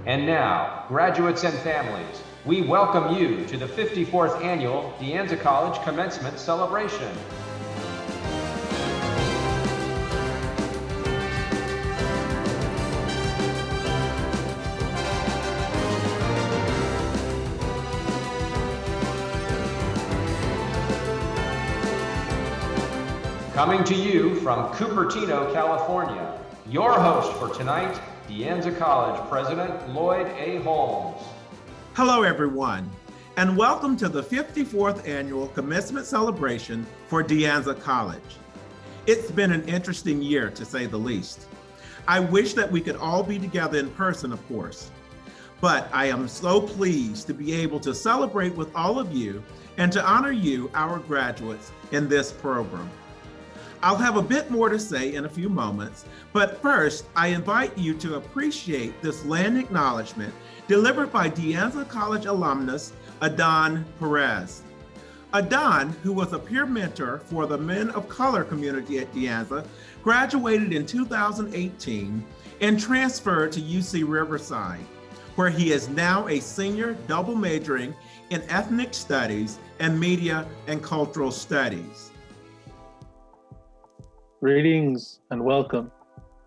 And now, graduates and families, we welcome you to the 54th Annual De Anza College Commencement Celebration. Coming to you from Cupertino, California, your host for tonight, De Anza College President Lloyd A. Holmes. Hello, everyone, and welcome to the 54th Annual Commencement Celebration for De Anza College. It's been an interesting year, to say the least. I wish that we could all be together in person, of course, but I am so pleased to be able to celebrate with all of you and to honor you, our graduates, in this program. I'll have a bit more to say in a few moments, but first, I invite you to appreciate this land acknowledgement delivered by De Anza College alumnus, Adan Perez. Adan, who was a peer mentor for the men of color community at De Anza, graduated in 2018 and transferred to UC Riverside, where he is now a senior double majoring in ethnic studies and media and cultural studies. Greetings and welcome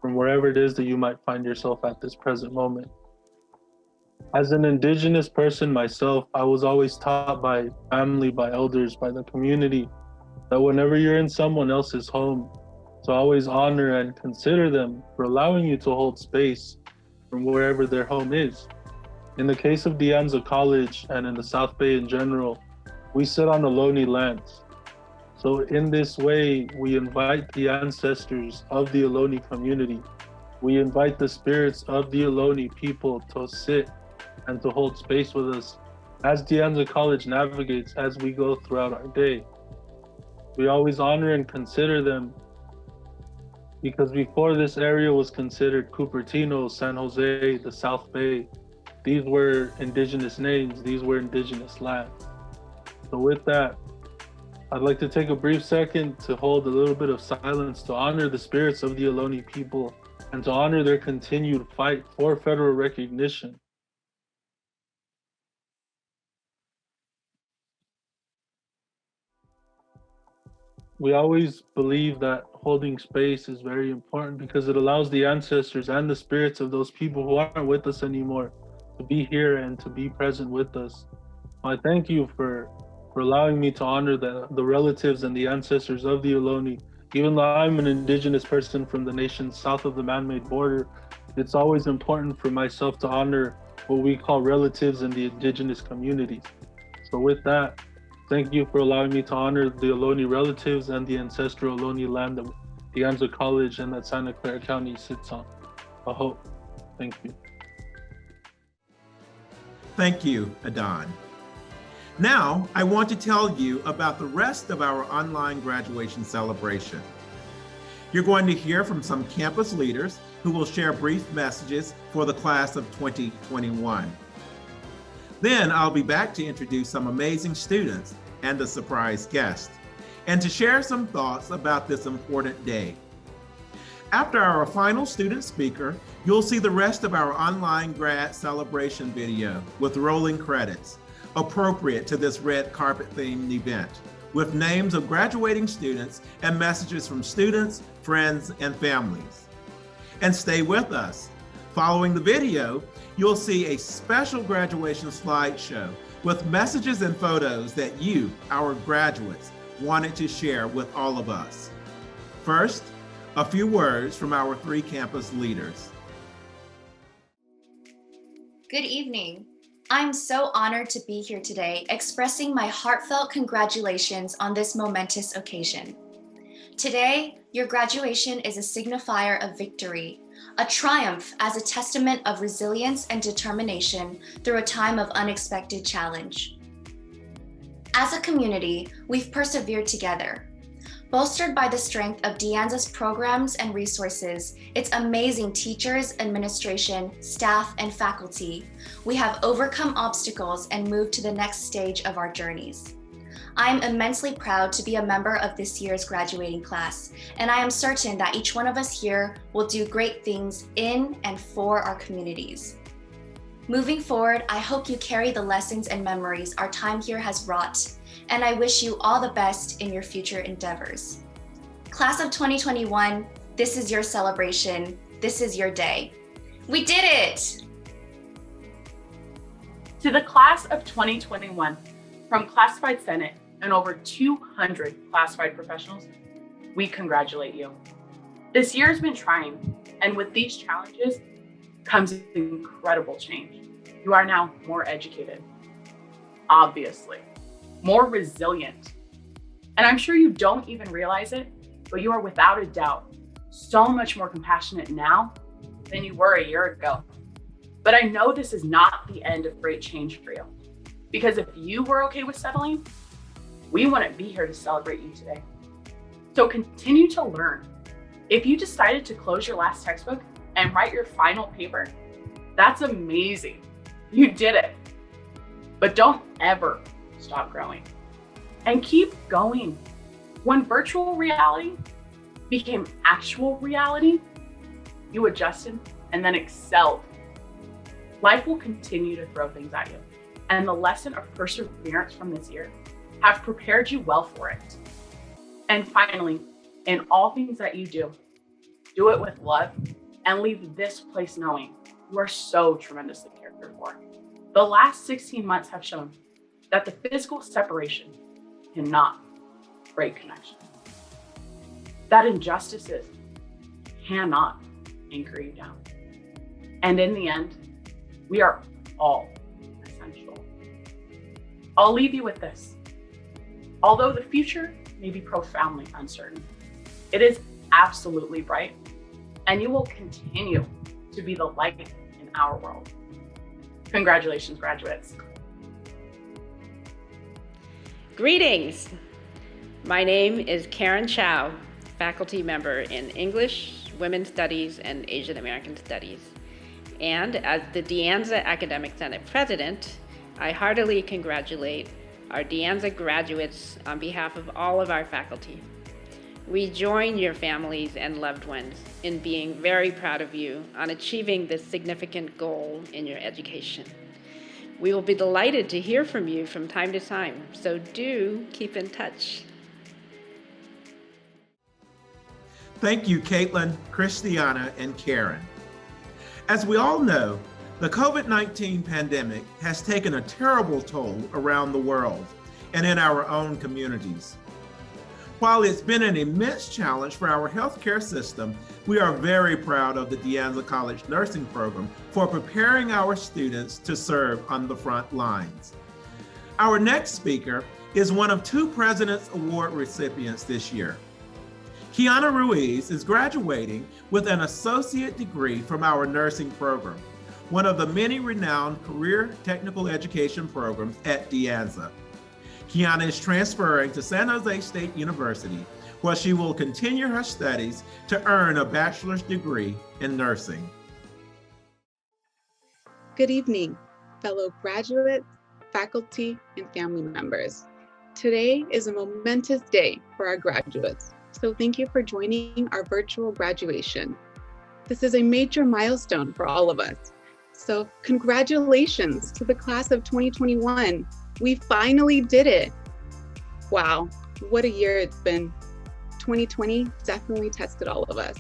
from wherever it is that you might find yourself at this present moment. As an Indigenous person myself, I was always taught by family, by elders, by the community, that whenever you're in someone else's home, to always honor and consider them for allowing you to hold space from wherever their home is. In the case of De Anza College and in the South Bay in general, we sit on Ohlone lands. So in this way, we invite the ancestors of the Ohlone community. We invite the spirits of the Ohlone people to sit and to hold space with us as De Anza College navigates as we go throughout our day. We always honor and consider them because before this area was considered Cupertino, San Jose, the South Bay, these were indigenous names, these were indigenous lands. So with that, I'd like to take a brief second to hold a little bit of silence to honor the spirits of the Ohlone people and to honor their continued fight for federal recognition. We always believe that holding space is very important because it allows the ancestors and the spirits of those people who aren't with us anymore to be here and to be present with us. I thank you for allowing me to honor the relatives and the ancestors of the Ohlone. Even though I'm an indigenous person from the nation south of the man-made border, it's always important for myself to honor what we call relatives in the indigenous communities. So with that, thank you for allowing me to honor the Ohlone relatives and the ancestral Ohlone land that De Anza College and that Santa Clara County sits on. Aho. Thank you. Thank you, Adan. Now, I want to tell you about the rest of our online graduation celebration. You're going to hear from some campus leaders who will share brief messages for the class of 2021. Then I'll be back to introduce some amazing students and a surprise guest, and to share some thoughts about this important day. After our final student speaker, you'll see the rest of our online grad celebration video with rolling credits, appropriate to this red carpet themed event, with names of graduating students and messages from students, friends, and families. And stay with us. Following the video, you'll see a special graduation slideshow with messages and photos that you, our graduates, wanted to share with all of us. First, a few words from our three campus leaders. Good evening. I'm so honored to be here today, expressing my heartfelt congratulations on this momentous occasion. Today, your graduation is a signifier of victory, a triumph as a testament of resilience and determination through a time of unexpected challenge. As a community, we've persevered together. Bolstered by the strength of De Anza's programs and resources, its amazing teachers, administration, staff, and faculty, we have overcome obstacles and moved to the next stage of our journeys. I am immensely proud to be a member of this year's graduating class, and I am certain that each one of us here will do great things in and for our communities. Moving forward, I hope you carry the lessons and memories our time here has wrought, and I wish you all the best in your future endeavors. Class of 2021, this is your celebration. This is your day. We did it! To the class of 2021, from Classified Senate and over 200 classified professionals, we congratulate you. This year has been trying, and with these challenges comes incredible change. You are now more educated, obviously, more resilient. And I'm sure you don't even realize it, but you are without a doubt so much more compassionate now than you were a year ago. But I know this is not the end of great change for you, because if you were okay with settling, we wouldn't be here to celebrate you today. So continue to learn. If you decided to close your last textbook and write your final paper, that's amazing. You did it. But don't ever stop growing and keep going. When virtual reality became actual reality, you adjusted and then excelled. Life will continue to throw things at you, and the lesson of perseverance from this year have prepared you well for it. And finally, in all things that you do it with love and leave this place knowing you are so tremendously cared for. The last 16 months have shown that the physical separation cannot break connection, that injustices cannot anchor you down. And in the end, we are all essential. I'll leave you with this. Although the future may be profoundly uncertain, it is absolutely bright, and you will continue to be the light in our world. Congratulations, graduates. Greetings. My name is Karen Chow, faculty member in English, Women's Studies, and Asian American Studies. And as the De Anza Academic Senate President, I heartily congratulate our De Anza graduates on behalf of all of our faculty. We join your families and loved ones in being very proud of you on achieving this significant goal in your education. We will be delighted to hear from you from time to time, so do keep in touch. Thank you, Caitlin, Christiana, and Karen. As we all know, the COVID-19 pandemic has taken a terrible toll around the world and in our own communities. While it's been an immense challenge for our healthcare system, we are very proud of the De Anza College Nursing Program for preparing our students to serve on the front lines. Our next speaker is one of 2 President's Award recipients this year. Kiana Ruiz is graduating with an associate degree from our nursing program, one of the many renowned career technical education programs at De Anza. Kiana is transferring to San Jose State University, where she will continue her studies to earn a bachelor's degree in nursing. Good evening, fellow graduates, faculty, and family members. Today is a momentous day for our graduates, so thank you for joining our virtual graduation. This is a major milestone for all of us. So congratulations to the class of 2021. We finally did it. Wow, what a year it's been. 2020 definitely tested all of us.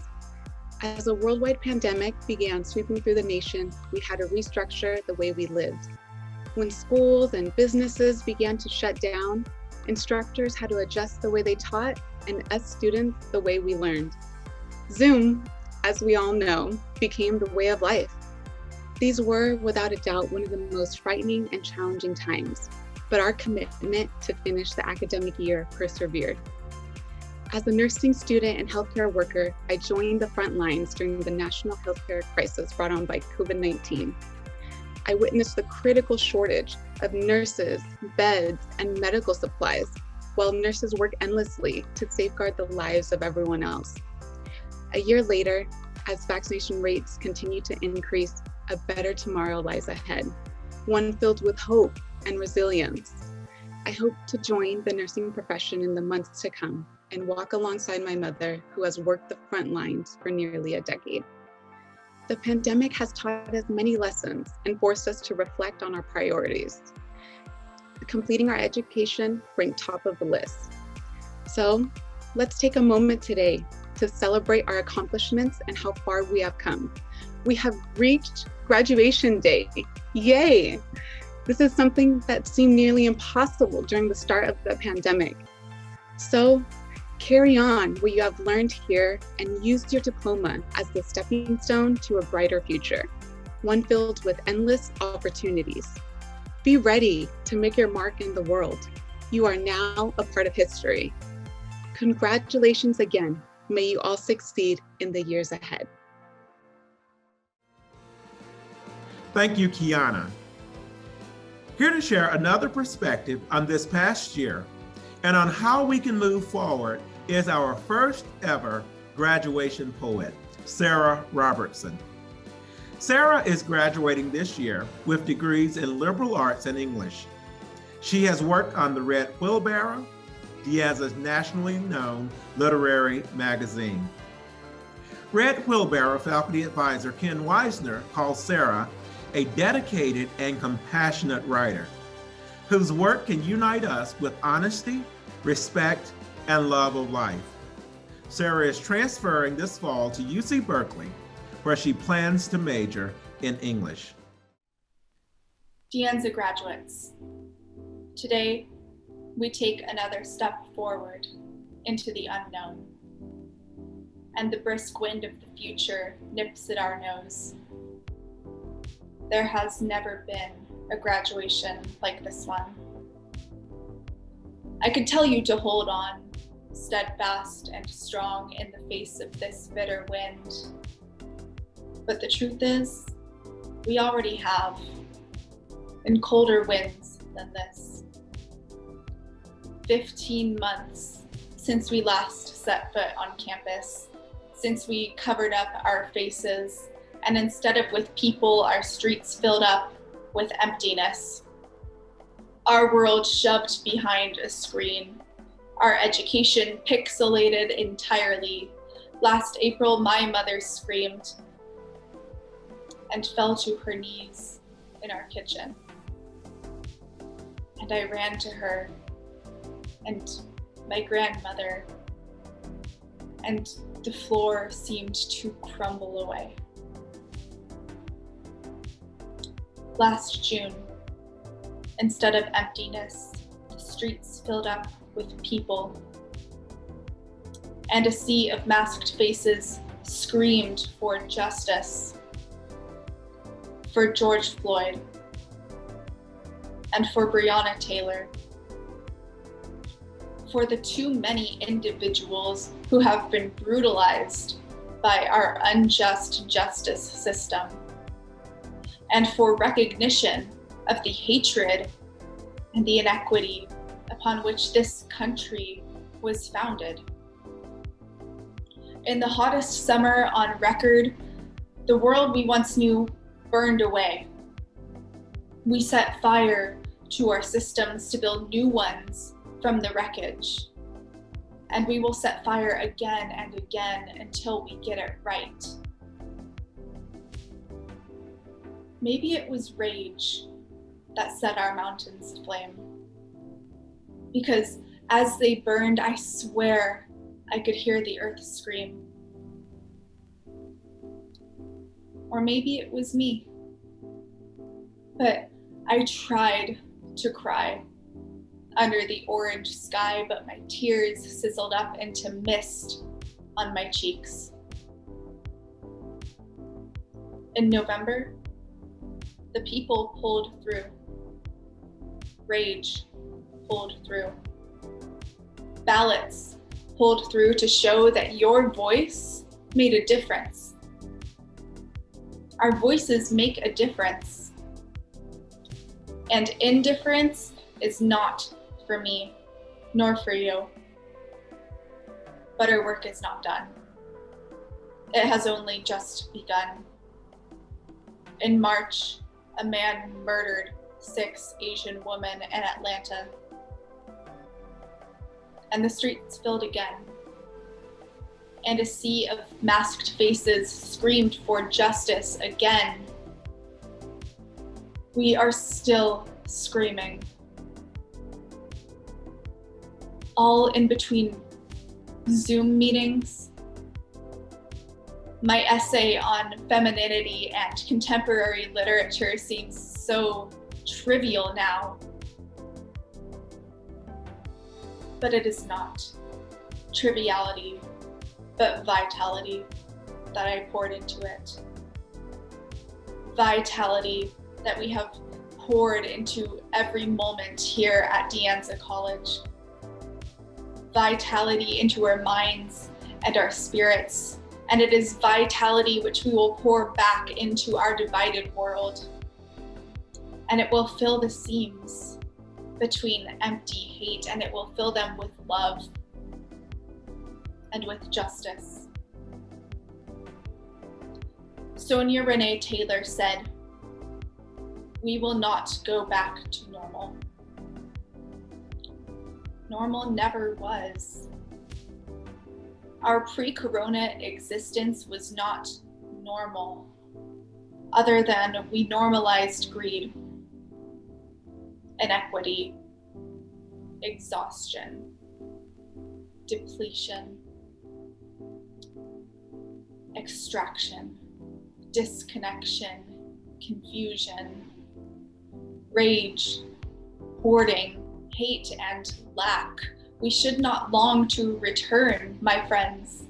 As a worldwide pandemic began sweeping through the nation, we had to restructure the way we lived. When schools and businesses began to shut down, instructors had to adjust the way they taught, and us students the way we learned. Zoom, as we all know, became the way of life. These were, without a doubt, one of the most frightening and challenging times, but our commitment to finish the academic year persevered. As a nursing student and healthcare worker, I joined the front lines during the national healthcare crisis brought on by COVID-19. I witnessed the critical shortage of nurses, beds, and medical supplies, while nurses work endlessly to safeguard the lives of everyone else. A year later, as vaccination rates continue to increase, a better tomorrow lies ahead, one filled with hope and resilience. I hope to join the nursing profession in the months to come and walk alongside my mother, who has worked the front lines for nearly a decade. The pandemic has taught us many lessons and forced us to reflect on our priorities. Completing our education ranked top of the list. So let's take a moment today to celebrate our accomplishments and how far we have come. We have reached graduation day. Yay! This is something that seemed nearly impossible during the start of the pandemic. So carry on what you have learned here and use your diploma as the stepping stone to a brighter future, one filled with endless opportunities. Be ready to make your mark in the world. You are now a part of history. Congratulations again. May you all succeed in the years ahead. Thank you, Kiana. Here to share another perspective on this past year and on how we can move forward is our first ever graduation poet, Sarah Robertson. Sarah is graduating this year with degrees in liberal arts and English. She has worked on the Red Wheelbarrow, Diaz's nationally known literary magazine. Red Wheelbarrow faculty advisor Ken Weisner calls Sarah a dedicated and compassionate writer whose work can unite us with honesty, respect, and love of life. Sarah is transferring this fall to UC Berkeley, where she plans to major in English. De Anza graduates, today we take another step forward into the unknown, and the brisk wind of the future nips at our nose. There has never been a graduation like this one. I could tell you to hold on, steadfast and strong in the face of this bitter wind. But the truth is, we already have, in colder winds than this. 15 months since we last set foot on campus, since we covered up our faces, and instead of with people, our streets filled up with emptiness. Our world shoved behind a screen, our education pixelated entirely. Last April, my mother screamed and fell to her knees in our kitchen. And I ran to her and my grandmother, and the floor seemed to crumble away. Last June, instead of emptiness, the streets filled up with people, and a sea of masked faces screamed for justice. For George Floyd, and for Breonna Taylor, for the too many individuals who have been brutalized by our unjust justice system, and for recognition of the hatred and the inequity upon which this country was founded. In the hottest summer on record, the world we once knew burned away. We set fire to our systems to build new ones from the wreckage. And we will set fire again and again until we get it right. Maybe it was rage that set our mountains aflame. Because as they burned, I swear I could hear the earth scream. Or maybe it was me. But I tried to cry under the orange sky, but my tears sizzled up into mist on my cheeks. In November, the people pulled through. Rage pulled through. Ballots pulled through to show that your voice made a difference. Our voices make a difference. And indifference is not for me, nor for you. But our work is not done. It has only just begun. In March, a man murdered 6 Asian women in Atlanta. And the streets filled again. and a sea of masked faces screamed for justice again, we are still screaming. All in between Zoom meetings, my essay on femininity and contemporary literature seems so trivial now. But it is not triviality, but vitality that I poured into it. Vitality that we have poured into every moment here at De Anza College. Vitality into our minds and our spirits, and it is vitality which we will pour back into our divided world. And it will fill the seams between empty hate, and it will fill them with love and with justice. Sonia Renee Taylor said, "We will not go back to normal." Normal never was. Our pre-corona existence was not normal, other than we normalized greed, inequity, exhaustion, depletion, extraction, disconnection, confusion, rage, hoarding, hate, and lack. We should not long to return, my friends.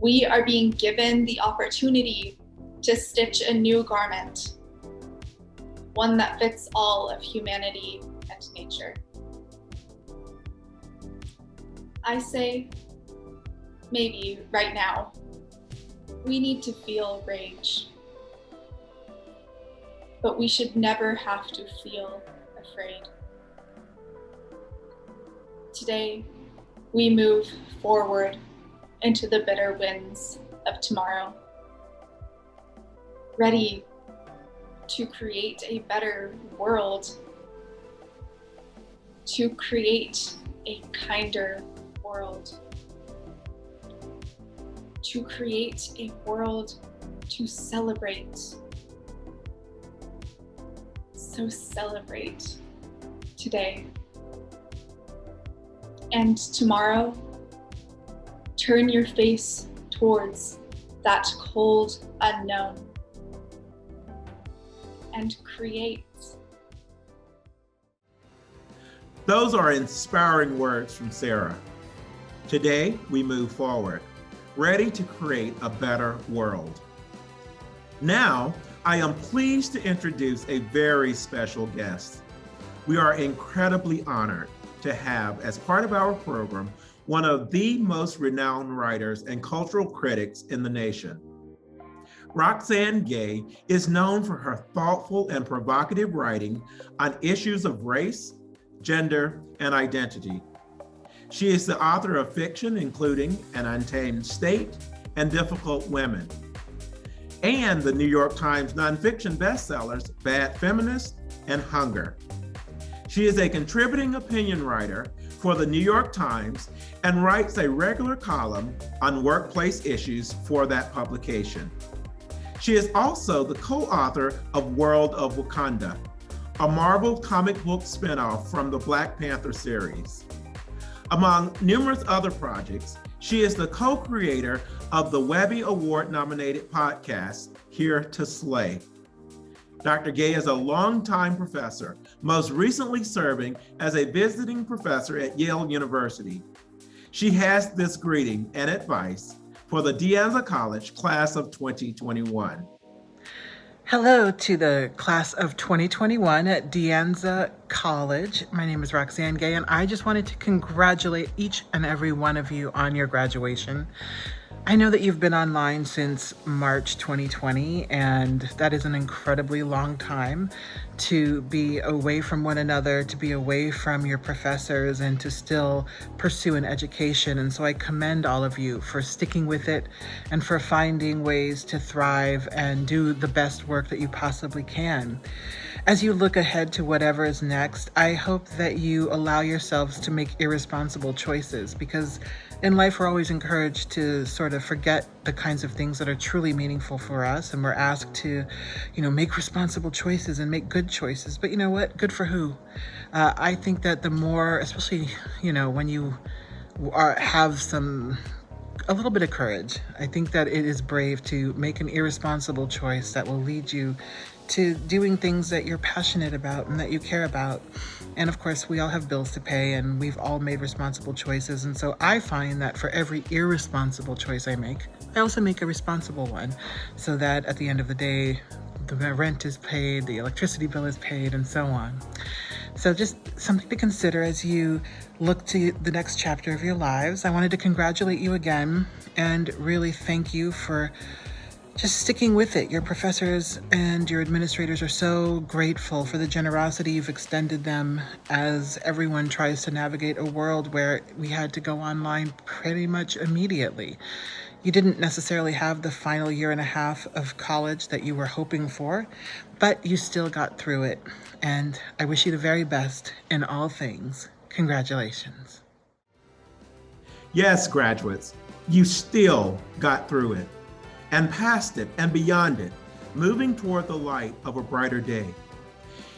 We are being given the opportunity to stitch a new garment, one that fits all of humanity and nature. I say, maybe right now, we need to feel rage, but we should never have to feel afraid. Today, we move forward into the bitter winds of tomorrow, ready to create a better world, to create a kinder world, to create a world to celebrate. So celebrate today. And tomorrow, turn your face towards that cold unknown and create. Those are inspiring words from Sarah. Today, we move forward, ready to create a better world. Now, I am pleased to introduce a very special guest. We are incredibly honored to have, as part of our program, one of the most renowned writers and cultural critics in the nation. Roxane Gay is known for her thoughtful and provocative writing on issues of race, gender, and identity. She is the author of fiction including An Untamed State and Difficult Women, and the New York Times nonfiction bestsellers Bad Feminist and Hunger. She is a contributing opinion writer for the New York Times and writes a regular column on workplace issues for that publication. She is also the co-author of World of Wakanda, a Marvel comic book spinoff from the Black Panther series. Among numerous other projects, she is the co-creator of the Webby Award-nominated podcast, Here to Slay. Dr. Gay is a longtime professor, most recently serving as a visiting professor at Yale University. She has this greeting and advice for the De Anza College class of 2021. Hello to the class of 2021 at De Anza College. My name is Roxane Gay, and I just wanted to congratulate each and every one of you on your graduation. I know that you've been online since March 2020, and that is an incredibly long time to be away from one another, to be away from your professors, and to still pursue an education. And so I commend all of you for sticking with it and for finding ways to thrive and do the best work that you possibly can. As you look ahead to whatever is next, I hope that you allow yourselves to make irresponsible choices, because in life we're always encouraged to sort of forget the kinds of things that are truly meaningful for us, and we're asked to, make responsible choices and make good choices. But you know what? Good for who? I think that the more, especially, when you have a little bit of courage, I think that it is brave to make an irresponsible choice that will lead you to doing things that you're passionate about and that you care about. And of course, we all have bills to pay, and we've all made responsible choices. And so I find that for every irresponsible choice I make, I also make a responsible one, so that at the end of the day, the rent is paid, the electricity bill is paid, and so on. So just something to consider as you look to the next chapter of your lives. I wanted to congratulate you again and really thank you for just sticking with it. Your professors and your administrators are so grateful for the generosity you've extended them as everyone tries to navigate a world where we had to go online pretty much immediately. You didn't necessarily have the final year and a half of college that you were hoping for, but you still got through it. And I wish you the very best in all things. Congratulations. Yes, graduates, you still got through it and past it and beyond it, moving toward the light of a brighter day.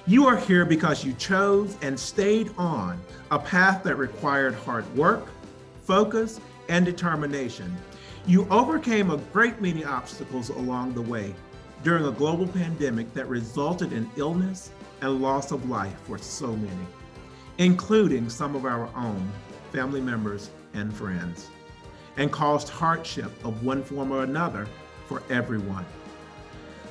You are here because you chose and stayed on a path that required hard work, focus, and determination. You overcame a great many obstacles along the way during a global pandemic that resulted in illness and loss of life for so many, including some of our own family members and friends, and caused hardship of one form or another for everyone.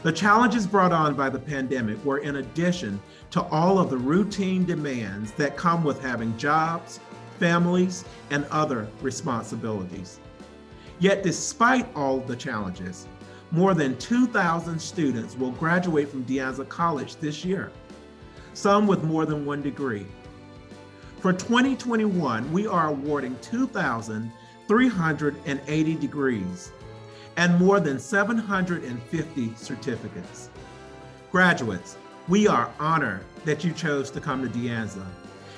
The challenges brought on by the pandemic were in addition to all of the routine demands that come with having jobs, families, and other responsibilities. Yet despite all the challenges, more than 2,000 students will graduate from De Anza College this year, some with more than one degree. For 2021, we are awarding 2,380 degrees and more than 750 certificates. Graduates, we are honored that you chose to come to De Anza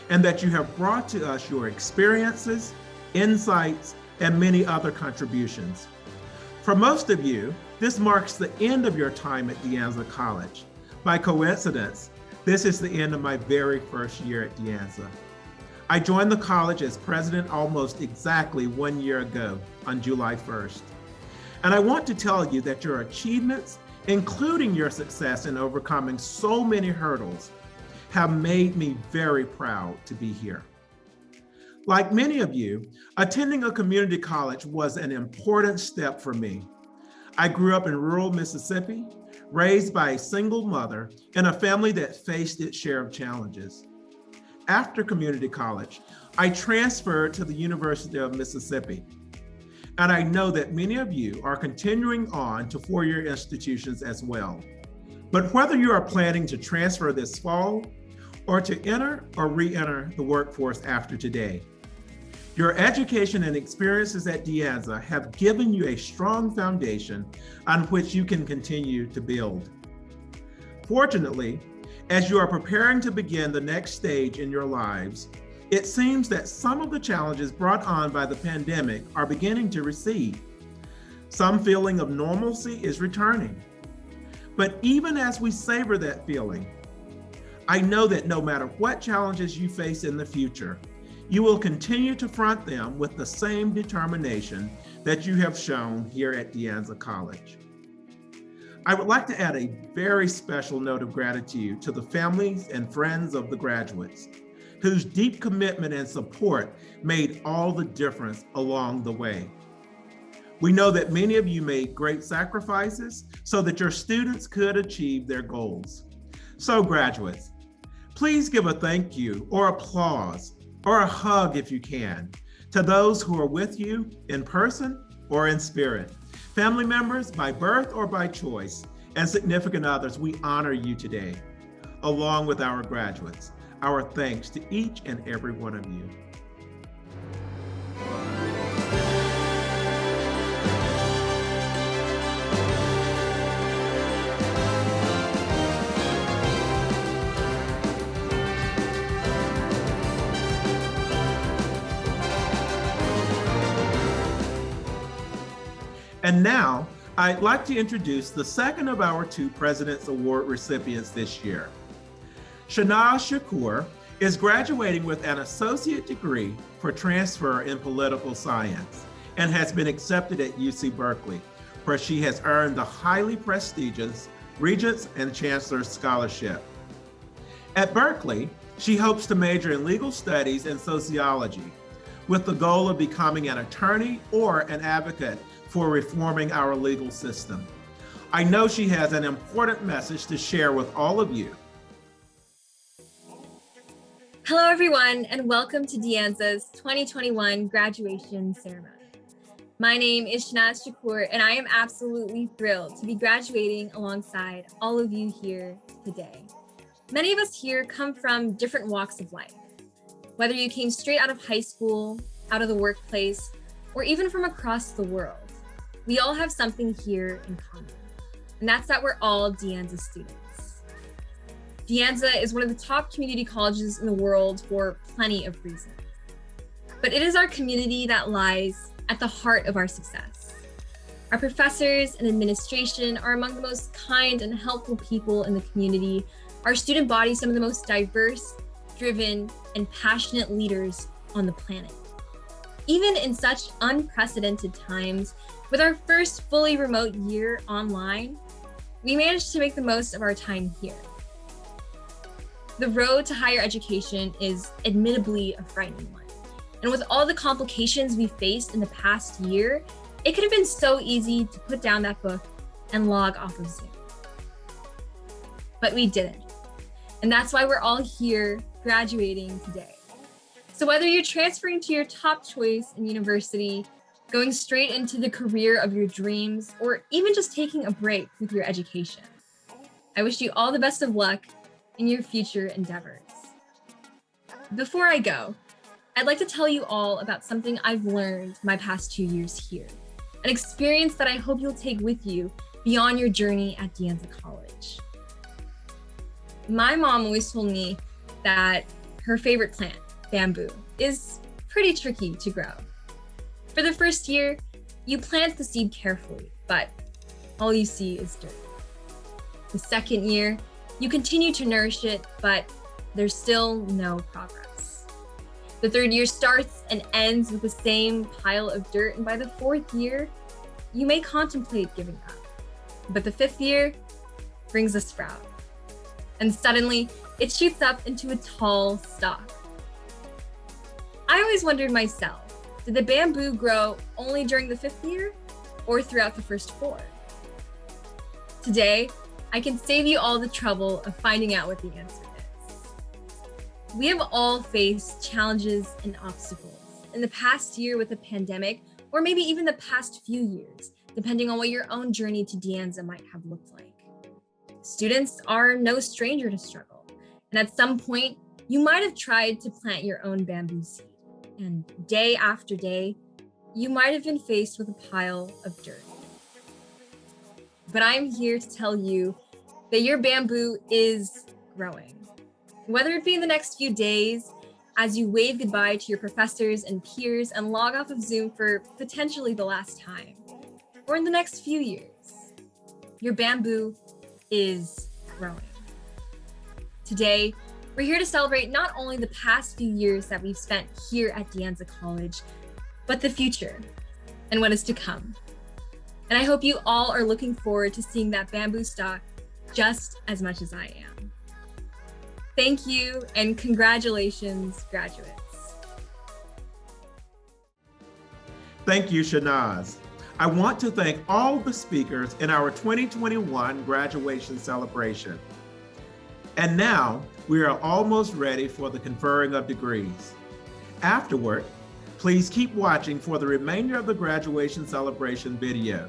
and that you have brought to us your experiences, insights, and many other contributions. For most of you, this marks the end of your time at De Anza College. By coincidence, this is the end of my very first year at De Anza. I joined the college as president almost exactly 1 year ago on July 1st. And I want to tell you that your achievements, including your success in overcoming so many hurdles, have made me very proud to be here. Like many of you, attending a community college was an important step for me. I grew up in rural Mississippi, raised by a single mother in a family that faced its share of challenges. After community college, I transferred to the University of Mississippi. And I know that many of you are continuing on to four-year institutions as well. But whether you are planning to transfer this fall or to enter or re-enter the workforce after today, your education and experiences at De Anza have given you a strong foundation on which you can continue to build. Fortunately, as you are preparing to begin the next stage in your lives, it seems that some of the challenges brought on by the pandemic are beginning to recede. Some feeling of normalcy is returning. But even as we savor that feeling, I know that no matter what challenges you face in the future, you will continue to front them with the same determination that you have shown here at De Anza College. I would like to add a very special note of gratitude to the families and friends of the graduates, whose deep commitment and support made all the difference along the way. We know that many of you made great sacrifices so that your students could achieve their goals. So graduates, please give a thank you or applause or a hug if you can to those who are with you in person or in spirit. Family members by birth or by choice, and significant others, we honor you today. Along with our graduates, our thanks to each and every one of you. And now, I'd like to introduce the second of our two President's Award recipients this year. Shanaz Shakur is graduating with an associate degree for transfer in political science and has been accepted at UC Berkeley, where she has earned the highly prestigious Regents and Chancellor's Scholarship. At Berkeley, she hopes to major in legal studies and sociology, with the goal of becoming an attorney or an advocate for reforming our legal system. I know she has an important message to share with all of you. Hello, everyone, and welcome to De Anza's 2021 graduation ceremony. My name is Shanaz Shakur, and I am absolutely thrilled to be graduating alongside all of you here today. Many of us here come from different walks of life. Whether you came straight out of high school, out of the workplace, or even from across the world, we all have something here in common, and that's that we're all De Anza students. De Anza is one of the top community colleges in the world for plenty of reasons. But it is our community that lies at the heart of our success. Our professors and administration are among the most kind and helpful people in the community. Our student body, some of the most diverse, driven, and passionate leaders on the planet. Even in such unprecedented times, with our first fully remote year online, we managed to make the most of our time here. The road to higher education is admittedly a frightening one. And with all the complications we faced in the past year, it could have been so easy to put down that book and log off of Zoom. But we didn't. And that's why we're all here graduating today. So whether you're transferring to your top choice in university, going straight into the career of your dreams, or even just taking a break with your education, I wish you all the best of luck in your future endeavors. Before I go, I'd like to tell you all about something I've learned my past 2 years here, an experience that I hope you'll take with you beyond your journey at De Anza College. My mom always told me that her favorite plant, bamboo, is pretty tricky to grow. For the first year, you plant the seed carefully, but all you see is dirt. The second year, you continue to nourish it, but there's still no progress. The third year starts and ends with the same pile of dirt, and by the fourth year, you may contemplate giving up. But the fifth year brings a sprout, and suddenly it shoots up into a tall stalk. I always wondered myself, did the bamboo grow only during the fifth year or throughout the first four? Today, I can save you all the trouble of finding out what the answer is. We have all faced challenges and obstacles in the past year with the pandemic, or maybe even the past few years, depending on what your own journey to De Anza might have looked like. Students are no stranger to struggle, and at some point, you might have tried to plant your own bamboo seed. And day after day, you might have been faced with a pile of dirt. But I'm here to tell you that your bamboo is growing. Whether it be in the next few days, as you wave goodbye to your professors and peers and log off of Zoom for potentially the last time, or in the next few years, your bamboo is growing. Today, we're here to celebrate not only the past few years that we've spent here at De Anza College, but the future and what is to come. And I hope you all are looking forward to seeing that bamboo stalk just as much as I am. Thank you and congratulations, graduates. Thank you, Shanaz. I want to thank all the speakers in our 2021 graduation celebration. And now, we are almost ready for the conferring of degrees. Afterward, please keep watching for the remainder of the graduation celebration video,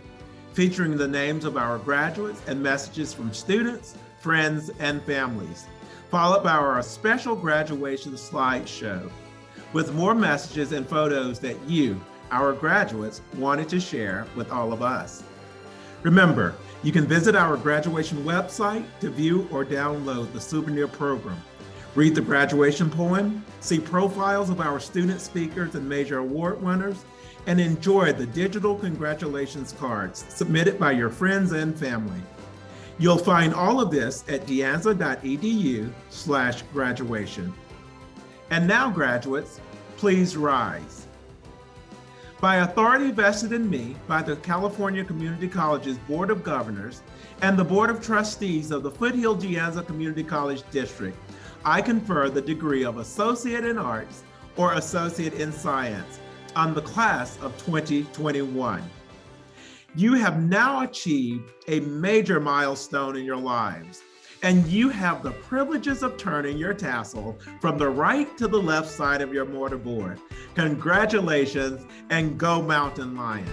featuring the names of our graduates and messages from students, friends, and families, followed by our special graduation slideshow with more messages and photos that you, our graduates, wanted to share with all of us. Remember, you can visit our graduation website to view or download the souvenir program, read the graduation poem, see profiles of our student speakers and major award winners, and enjoy the digital congratulations cards submitted by your friends and family. You'll find all of this at deanza.edu/graduation. And now, graduates, please rise. By authority vested in me by the California Community College's Board of Governors and the Board of Trustees of the Foothill De Anza Community College District, I confer the degree of Associate in Arts or Associate in Science on the class of 2021. You have now achieved a major milestone in your lives, and you have the privileges of turning your tassel from the right to the left side of your mortarboard. Congratulations, and go Mountain Lions.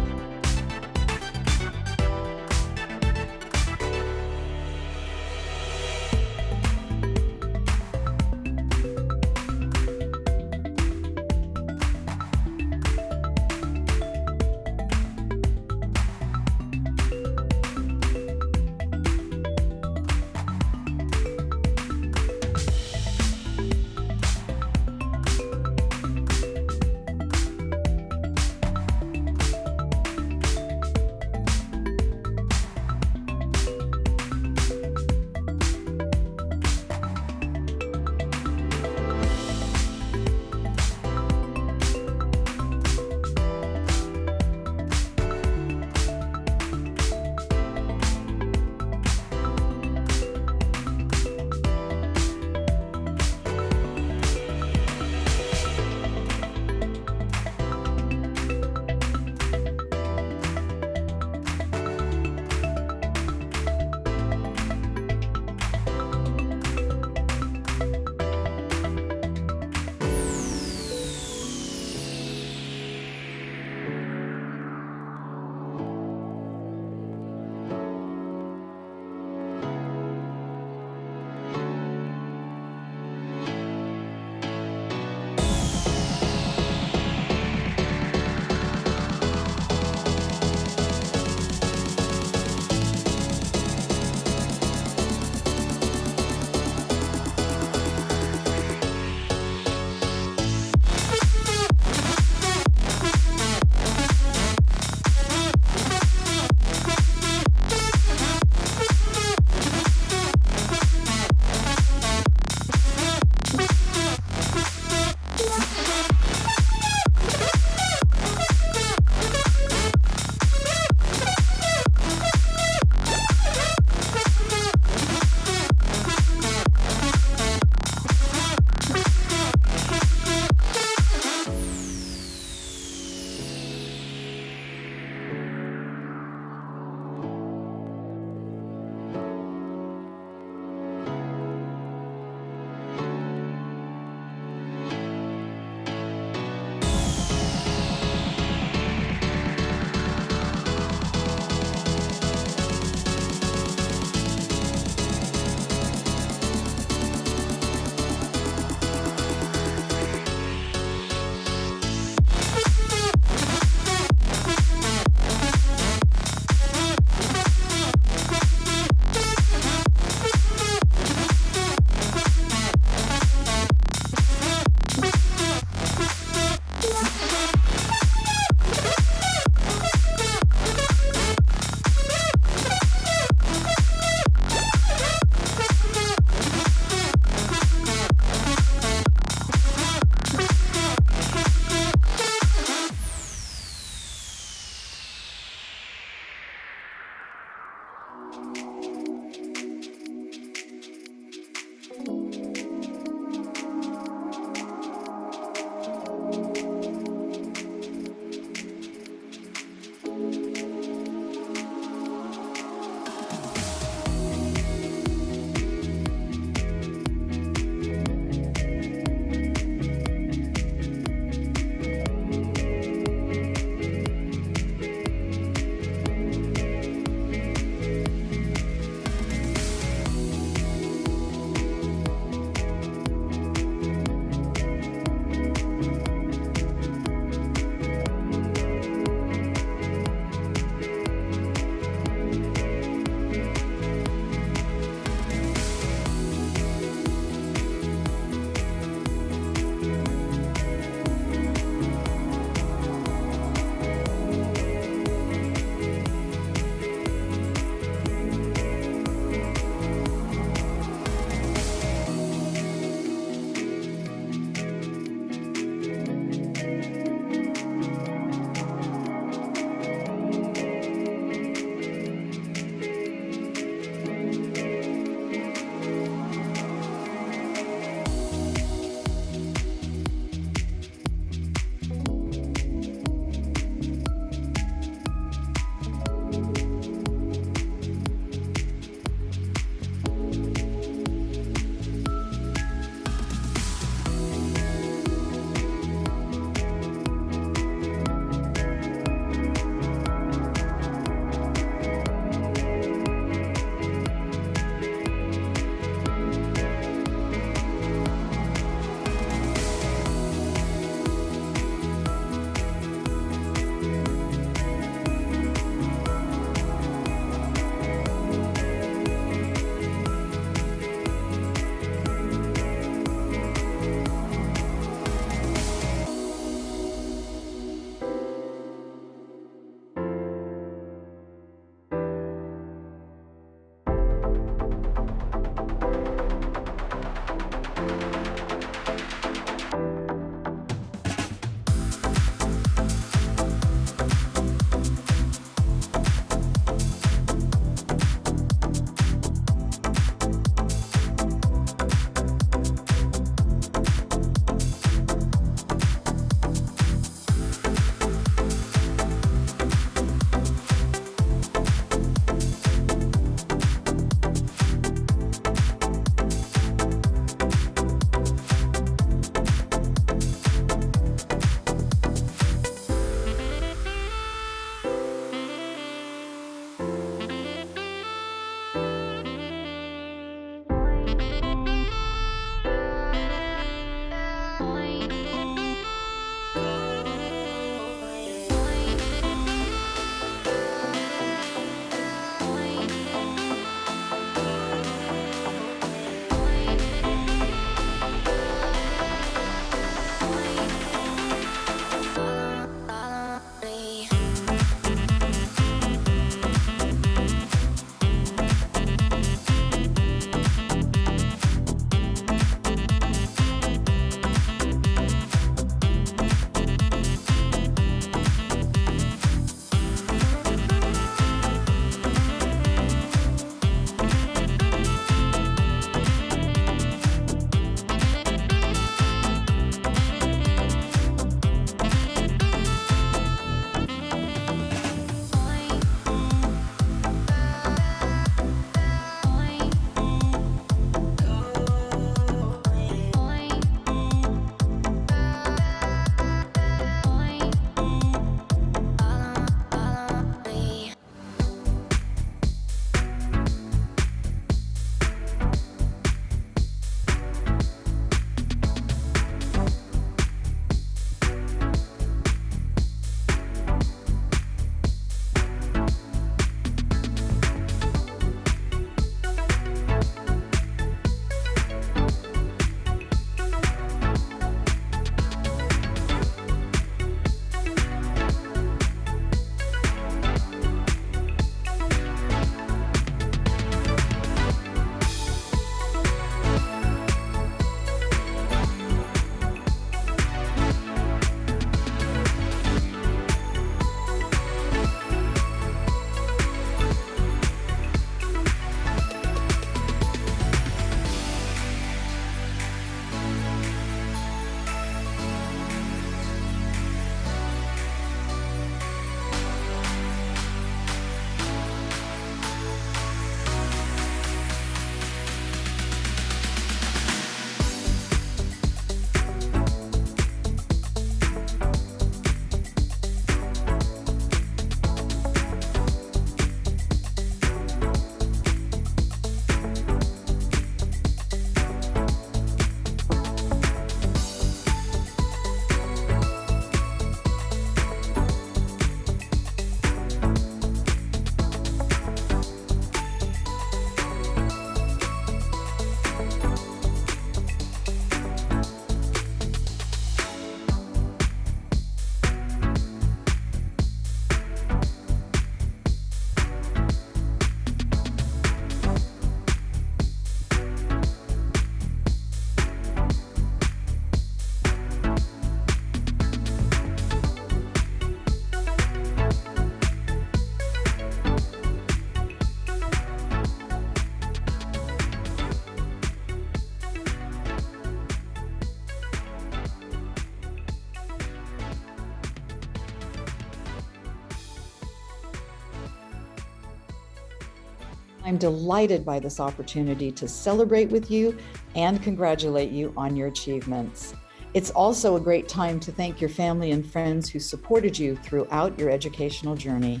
I'm delighted by this opportunity to celebrate with you and congratulate you on your achievements. It's also a great time to thank your family and friends who supported you throughout your educational journey.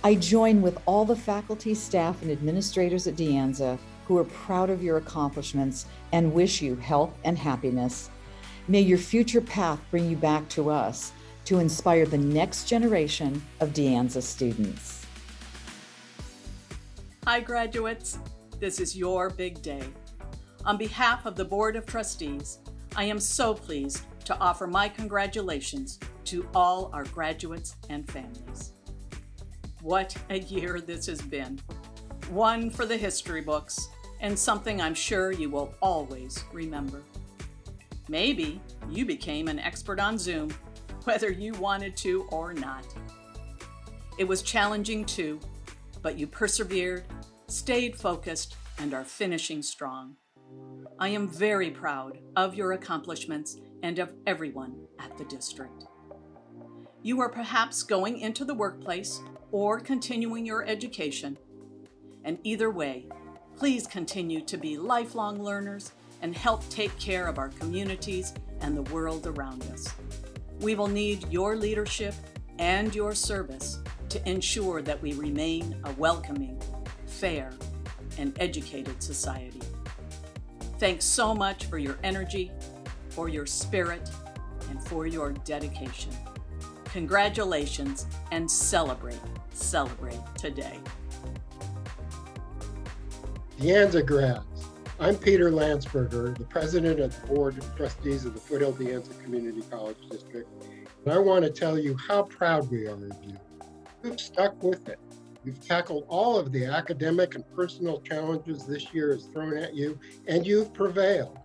I join with all the faculty, staff, and administrators at De Anza who are proud of your accomplishments and wish you health and happiness. May your future path bring you back to us to inspire the next generation of De Anza students. Hi, graduates. This is your big day. On behalf of the Board of Trustees, I am so pleased to offer my congratulations to all our graduates and families. What a year this has been. One for the history books, and something I'm sure you will always remember. Maybe you became an expert on Zoom, whether you wanted to or not. It was challenging too, but you persevered, stayed focused, and are finishing strong. I am very proud of your accomplishments and of everyone at the district. You are perhaps going into the workplace or continuing your education. And either way, please continue to be lifelong learners and help take care of our communities and the world around us. We will need your leadership and your service to ensure that we remain a welcoming, fair, and educated society. Thanks so much for your energy, for your spirit, and for your dedication. Congratulations and celebrate today. De Anza grads, I'm Peter Landsberger, the president of the Board of Trustees of the Foothill De Anza Community College District, and I want to tell you how proud we are of you. You've stuck with it. You've tackled all of the academic and personal challenges this year has thrown at you, and you've prevailed.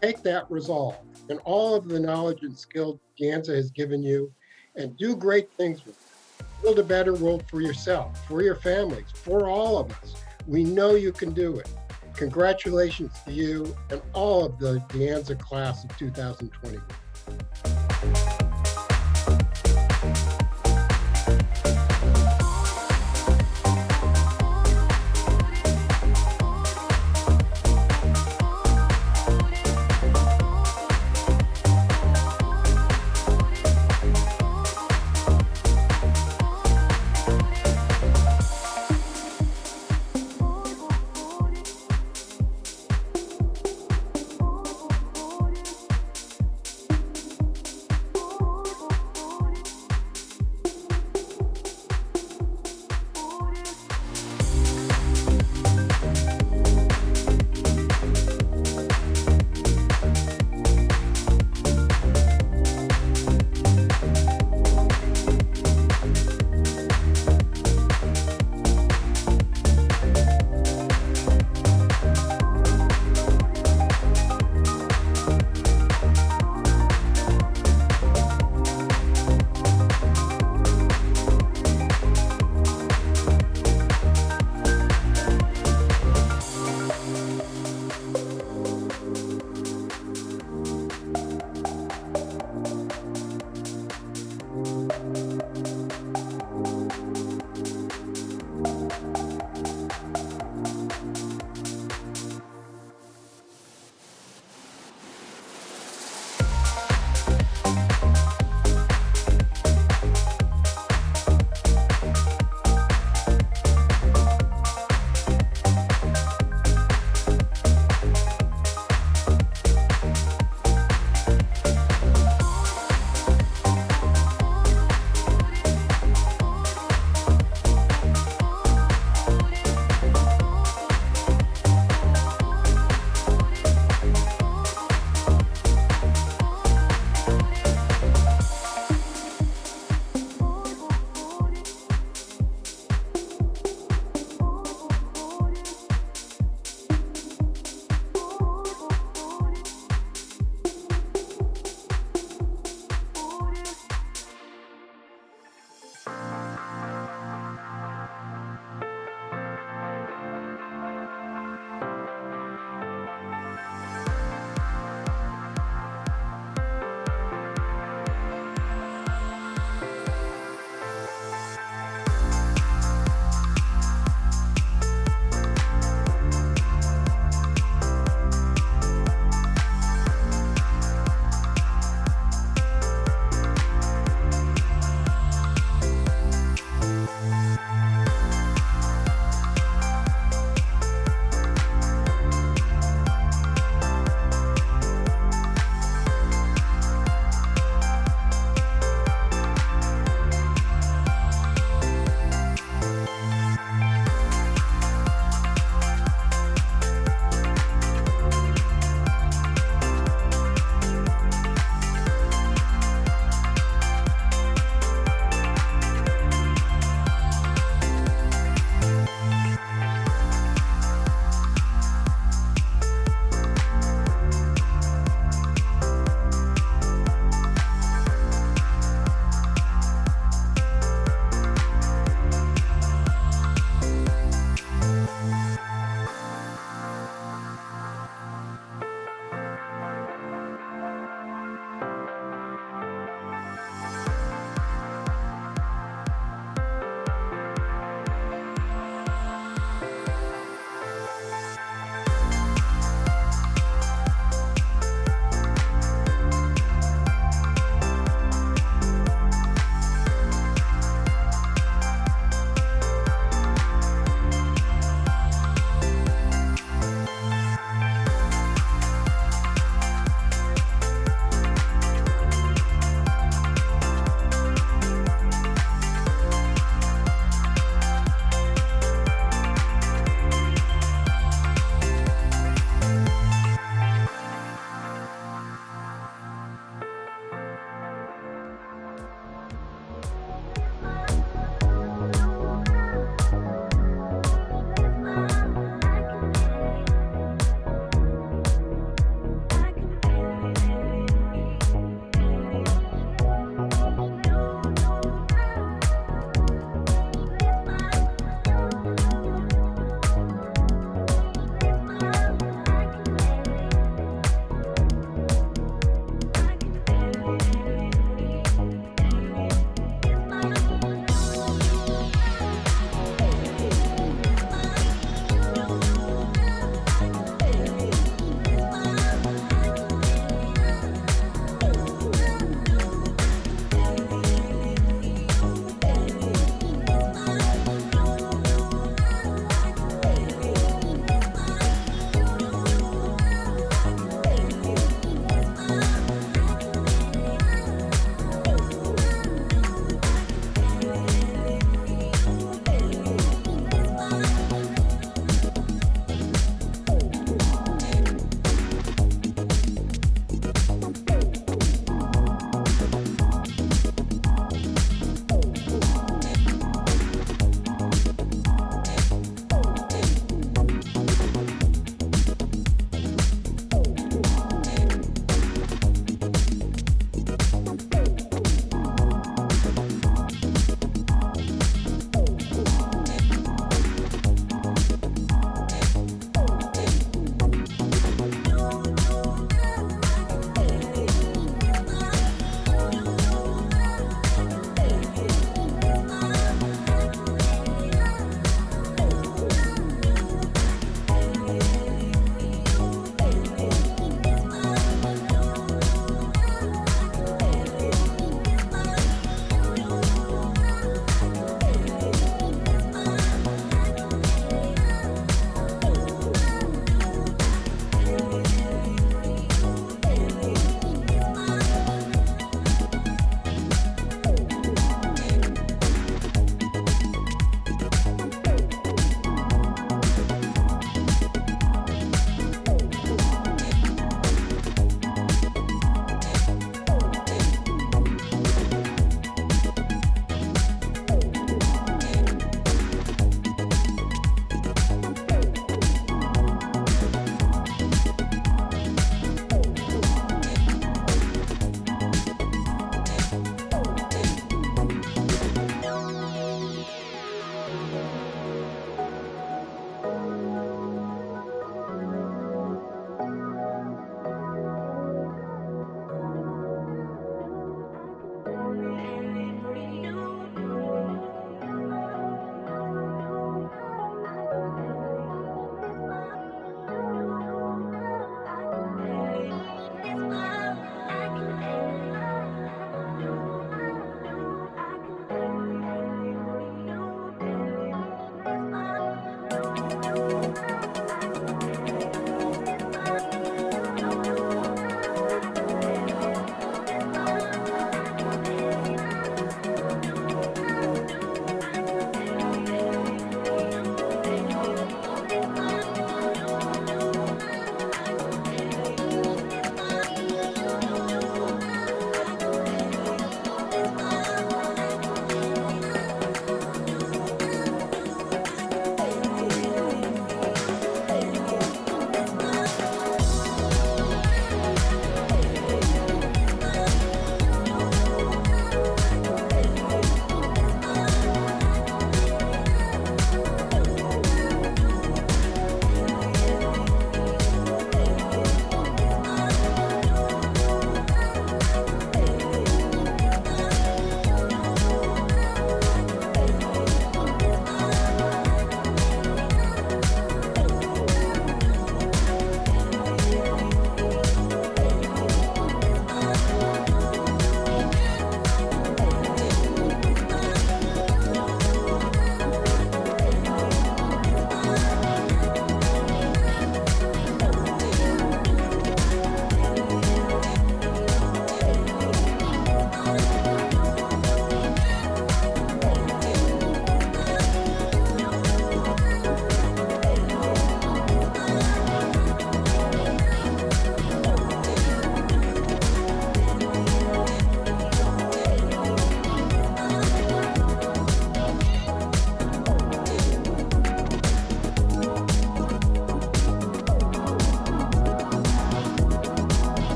Take that resolve and all of the knowledge and skill De Anza has given you and do great things with it. Build a better world for yourself, for your families, for all of us. We know you can do it. Congratulations to you and all of the De Anza class of 2020.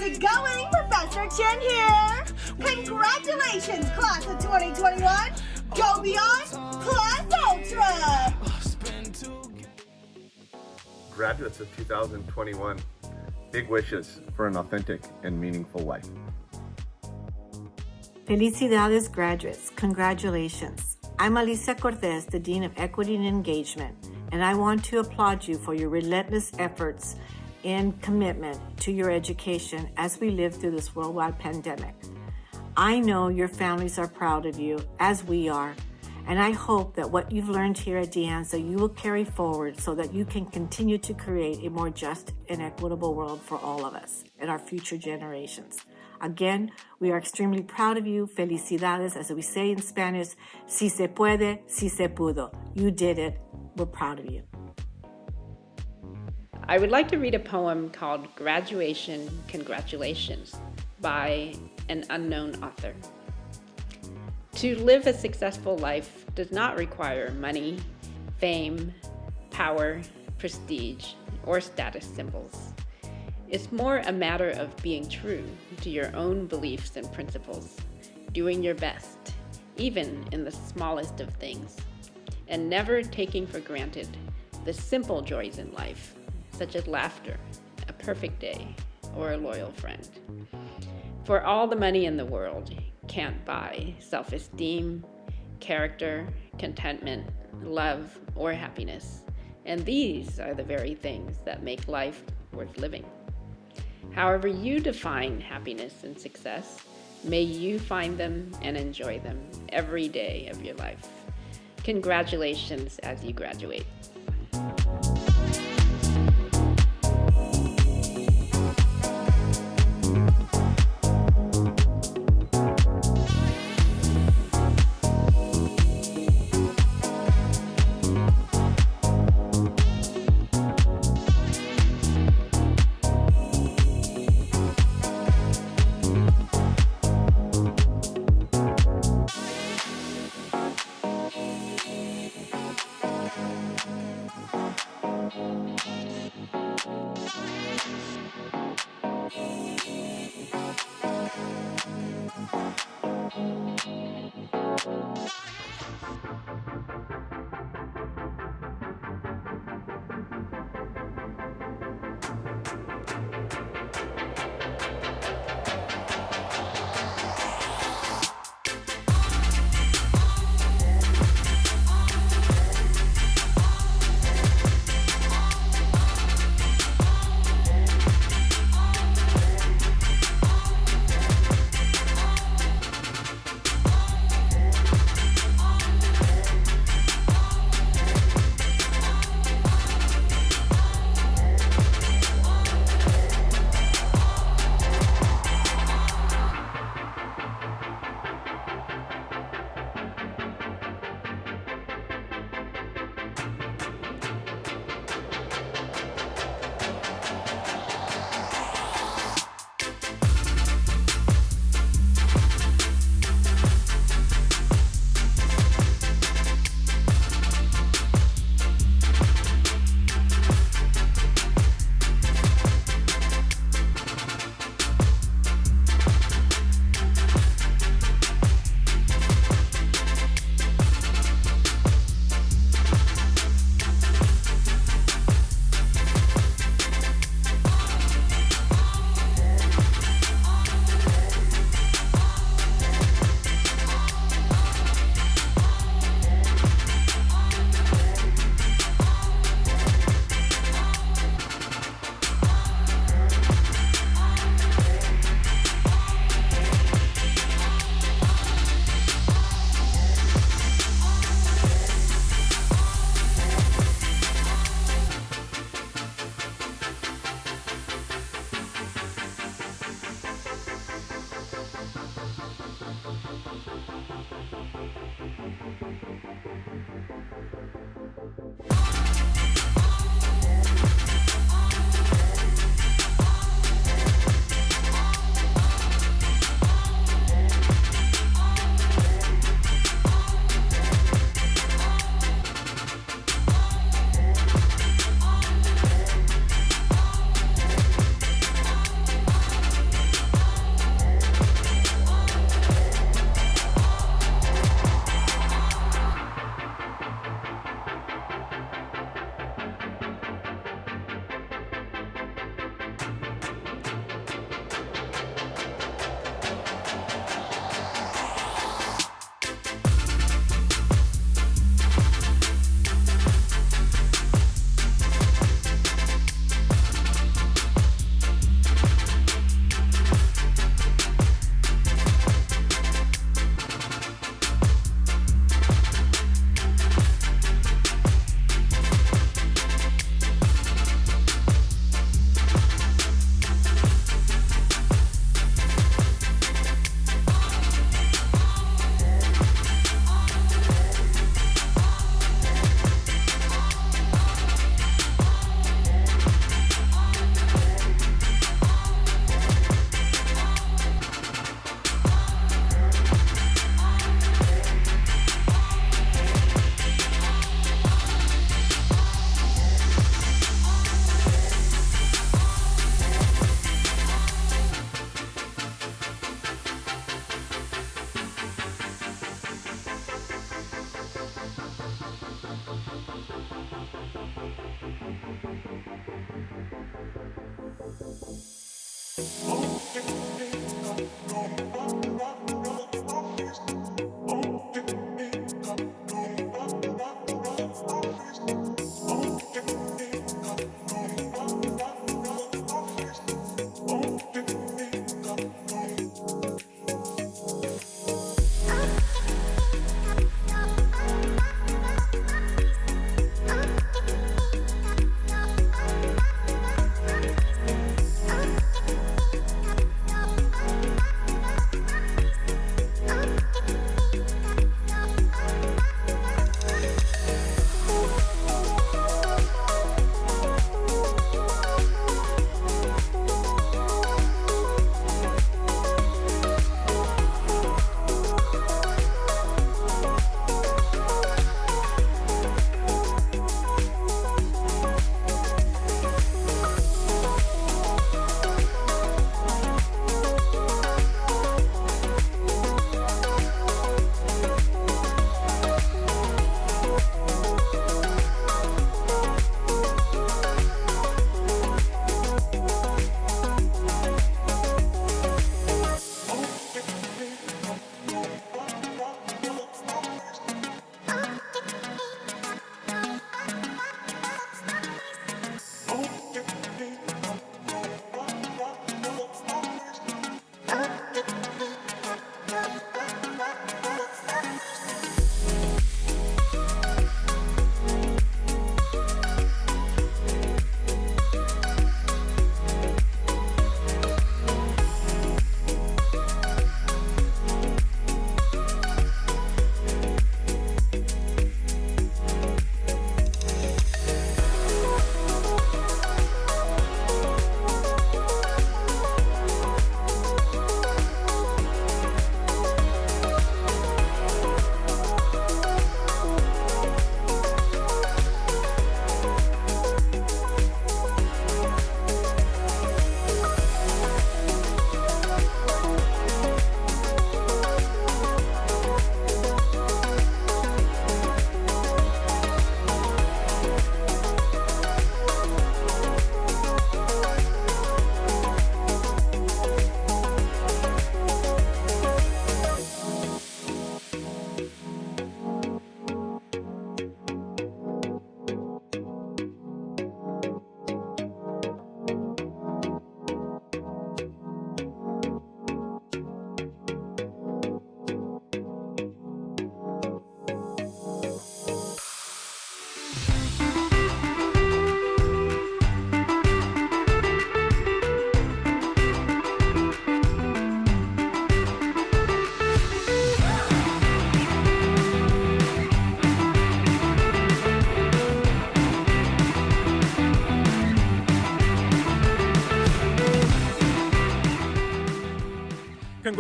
it going? Professor Chen here. Congratulations, class of 2021. Go beyond, class ultra. Graduates of 2021, big wishes for an authentic and meaningful life. Felicidades, graduates. Congratulations. I'm Alicia Cortez, the Dean of Equity and Engagement, and I want to applaud you for your relentless efforts and commitment to your education as we live through this worldwide pandemic. I know your families are proud of you, as we are, and I hope that what you've learned here at De Anza you will carry forward so that you can continue to create a more just and equitable world for all of us and our future generations. Again, we are extremely proud of you. Felicidades, as we say in Spanish, si se puede, si se pudo. You did it. We're proud of you. I would like to read a poem called Graduation Congratulations by an unknown author. To live a successful life does not require money, fame, power, prestige, or status symbols. It's more a matter of being true to your own beliefs and principles, doing your best, even in the smallest of things, and never taking for granted the simple joys in life, such as laughter, a perfect day, or a loyal friend. For all the money in the world can't buy self-esteem, character, contentment, love, or happiness. And these are the very things that make life worth living. However you define happiness and success, may you find them and enjoy them every day of your life. Congratulations as you graduate.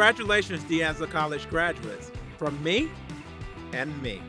Congratulations, De Anza College graduates, from me and me.